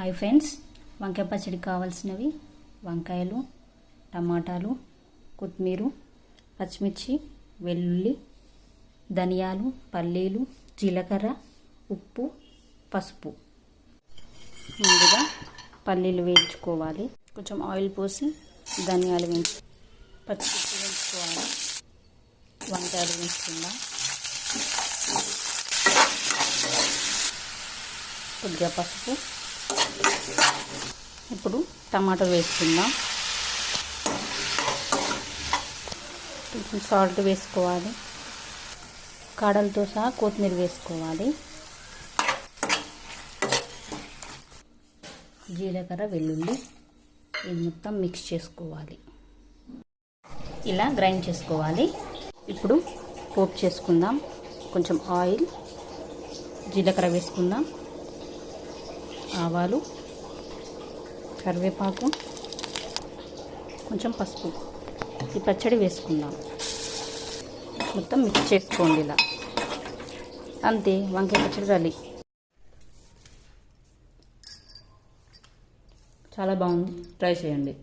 Hi friends, వంకాయ పచ్చడికి కావాల్సినవి వంకాయలు, టమాటాలు, కొత్తిమీర, పచ్చిమిర్చి, వెల్లుల్లి, ధనియాలు, పల్లీలు, జీలకర్ర, ఉప్పు, పసుపు. ముందుగా పల్లీలు వేయించుకోవాలి. కొంచెం ఆయిల్ పోసి ధనియాలు పచ్చిమిర్చి వేయించుకోవాలి. వంకాయలు వేసుకుందాం. కొద్దిగా పసుపు. ఇప్పుడు టమాటాలు వేసుకుందాం. కొంచెం సాల్ట్ వేసుకోవాలి. కాడలతో సహా కొత్తిమీర వేసుకోవాలి. జీలకర్ర, వెల్లుల్లి ఇది మొత్తం మిక్స్ చేసుకోవాలి. ఇలా గ్రైండ్ చేసుకోవాలి. ఇప్పుడు పోపు చేసుకుందాం. కొంచెం ఆయిల్, జీలకర్ర వేసుకుందాం, ఆవాలు, కరివేపాకు, కొంచెం పసుపు. ఈ పచ్చడి వేసుకుందాం. మొత్తం మిక్స్ చేసుకోండి. ఇలా అంతే, వంకాయ పచ్చడి రెడీ. చాలా బాగుంది, ట్రై చేయండి.